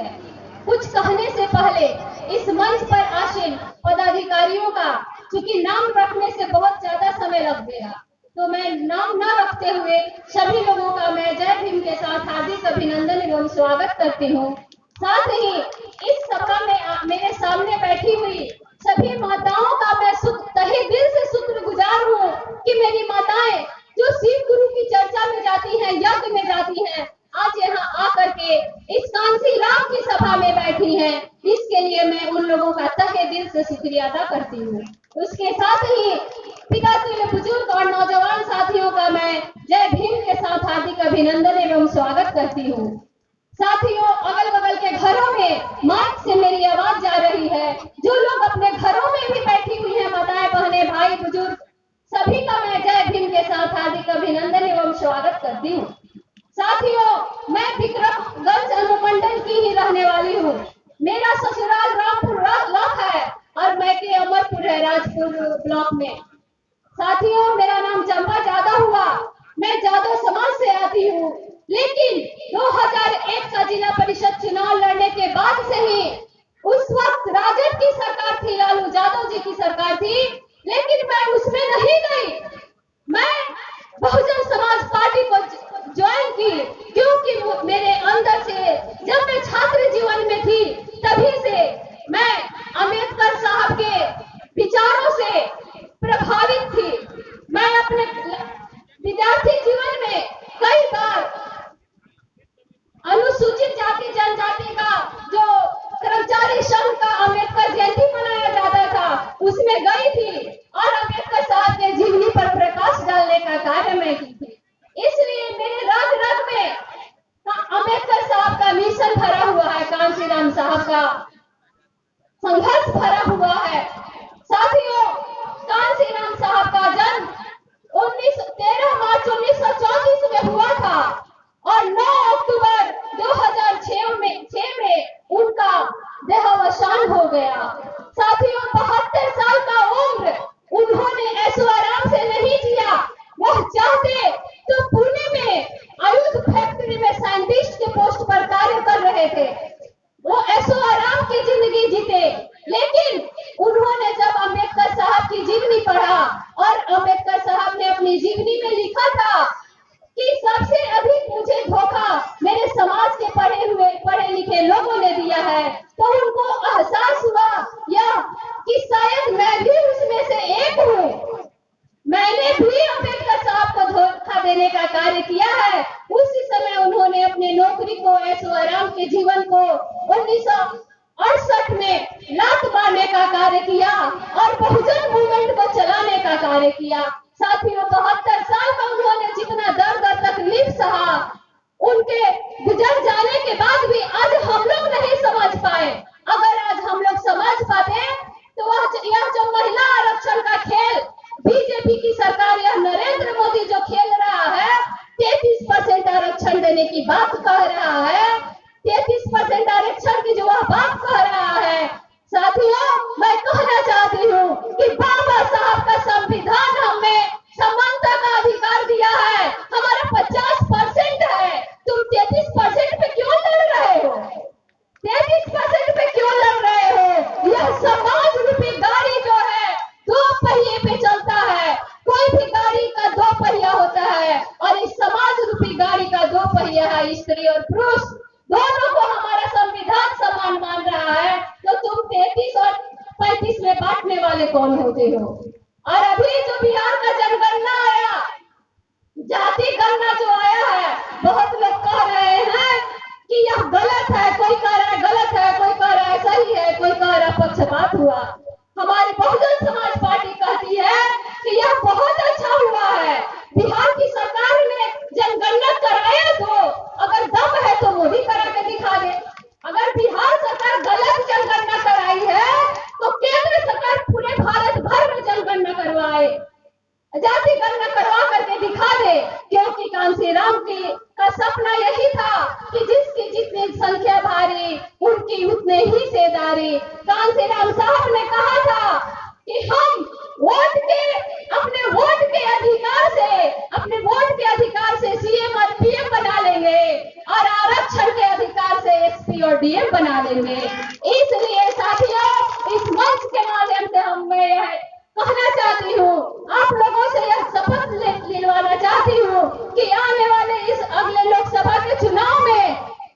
है। कुछ कहने से पहले इस मंच पर आसीन पदाधिकारियों का चूंकि नाम रखने से बहुत ज्यादा समय लग गया, तो मैं नाम न रखते हुए सभी लोगों का मैं जय भीम के साथ हार्दिक अभिनंदन एवं स्वागत करती हूँ। साथ ही इस सभा में मेरे सामने बैठी हुई सभी माताओं का मैं तहे दिल से शुक्रगुजार हूँ कि मेरी माताएं जो शिव गुरु की चर्चा में जाती हैं, यज्ञ में जाती हैं, आज यहाँ आकर के इस कांसी राम की सभा में बैठी हैं। इसके लिए मैं उन लोगों का तहे दिल से शुक्रिया अदा करती हूँ। उसके साथ ही पितातुल्य बुजुर्ग और नौजवान साथियों का मैं जय भीम के साथ हार्दिक अभिनंदन एवं स्वागत करती हूँ। साथियों, अगल बगल के घरों में माइक से मेरी आवाज जा रही है। जो लोग अपने घरों में भी बैठी हुई हैं, माताएं, बहनें, भाई, बुजुर्ग, सभी का मैं जय भीम के साथ हार्दिक अभिनंदन एवं स्वागत करती हूँ। साथियों, मैं विक्रमगंज अनुमंडल की ही रहने वाली हूँ। मेरा ससुराल रामपुर ब्लॉक है और मैं के अमरपुर है, राजपुर ब्लॉक में। साथियों, मेरा नाम चंपा जादव हुआ। मैं जादव समाज से आती हूँ, लेकिन 2001 का जिला परिषद चुनाव लड़ने के बाद से ही, उस वक्त राजद की सरकार थी, लालू यादव जी की सरकार थी, लेकिन मैं उसमें नहीं गई। मैं बहुजन समाज पार्टी को ज्वाइन की, क्योंकि मेरे अंदर से जब मैं छात्र जीवन में थी तभी से मैं अम्बेडकर साहब के विचारों से प्रभावित थी। मैं अपने विद्यार्थी जीवन में कई बार अनुसूचित जाति जनजाति का जो कर्मचारी संघ का अम्बेडकर जयंती मनाया जाता था, उसमें गई थी और अम्बेडकर साहब के जीवनी पर प्रकाश डालने का कार्य मैं की थी। इसलिए मेरे रग रग में अम्बेडकर साहब का मिशन भरा हुआ है, कांशीराम साहब का संघर्ष भरा हुआ है। साथियों, कांशीराम साहब का जन्म 13 मार्च 1934 में हुआ था और 9 अक्टूबर 2006 में उनका देहावसान हो गया। साथियों, 72 साल का उम्र उन्होंने ऐशोआराम से नहीं जिया। वह चाहते तो पुणे में आयुध फैक्ट्री में साइंटिस्ट के पोस्ट पर कार्य कर रहे थे, वो ऐशोआराम की जिंदगी जीते। लेकिन उन्होंने जब अम्बेडकर साहब की जीवनी पढ़ा और अम्बेडकर साहब ने अपनी जीवनी में लिखा था कि सबसे अधिक मुझे धोखा मेरे समाज के पढ़े लिखे लोगों ने दिया है, तो उनको एहसास हुआ यह कि शायद मैं भी उसमें से एक हूँ। मैंने भी अम्बेडकर साहब को धोखा देने का कार्य किया है। उसी समय उन्होंने अपने नौकरी को, ऐशोआराम के जीवन को 1968 में लात मारने का कार्य किया और बहुजन मूवमेंट को चलाने का कार्य किया। साथियों, 72 साल का उन्होंने जितना दर्द और तकलीफ सहा, उनके गुजर जाने के बाद भी आज हम लोग नहीं समझ पाए। अगर आज हम लोग समझ पाते तो यह जो महिला आरक्षण का खेल बीजेपी की सरकार, यह नरेंद्र मोदी जो खेल रहा है, 33% आरक्षण देने की बात कह रहा है, 33% आरक्षण की जो वह बात कह रहा है। साथियों, मैं कहना चाहती हूँ कि बाबा साहब का संविधान हमें समानता का अधिकार दिया है। हमारा 50% है, तुम 33% पे क्यों लड़ रहे हो? 33% पे क्यों लड़ रहे हो? यह समाज रूपी गाड़ी जो है 2 पहिए पे चलता है। कोई भी गाड़ी का 2 पहिया होता है और इस समाज रूपी गाड़ी का 2 पहिया है, स्त्री और पुरुष दोनों को हमारा संविधान समान मान रहा है। तो तुम 33 और 35 में बांटने वाले कौन होते हो? और अभी जो बिहार का जनगणना आया, जाति गणना जो आया है, बहुत लोग कह रहे हैं कि यह गलत है, कोई कह रहा है गलत है, कोई कह रहा है सही है, कोई कह रहा है पक्षपात हुआ। हमारी बहुजन समाज पार्टी कहती है कि यह बहुत अच्छा हुआ है। बिहार की सरकार ने जनगणना कराया, तो अगर दम है तो मोदी करा के दिखा दे। अगर बिहार सरकार गलत जनगणना कराई है तो केंद्र सरकार पूरे भारत भर में जनगणना करवाए, जाति गणना करवा करके दिखा दे। क्योंकि कांशीराम का सपना यही था कि जिसकी जितनी संख्या भारी, उनकी उतने ही सेदारी। कांशीराम साहब ने कहा था कि हम अपने वोट के अधिकार से सीएम और पीएम बना लेंगे और आरक्षण के अधिकार से एसपी और पीएम बना देंगे। इसलिए साथियों, इस मंच के माध्यम से मैं यह कहना चाहती हूँ, आप लोगों से यह शपथ दिलवाना चाहती हूँ कि आने वाले इस अगले लोकसभा के चुनाव में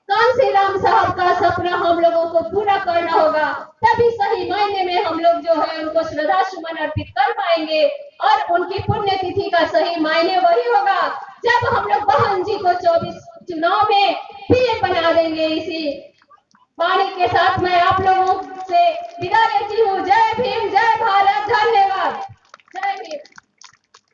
कांसीराम साहब का सपना हम लोगों को पूरा करना होगा। तभी सही मायने में हम लोग जो है उनको श्रद्धा सुमन अर्पित कर पाएंगे और उनकी पुण्यतिथि का सही मायने वही होगा जब हम लोग बहन जी को 24 चुनाव में पीएम बना देंगे। इसी वाणी के साथ मैं आप लोगों से विदा लेती हूँ। जय भीम, जय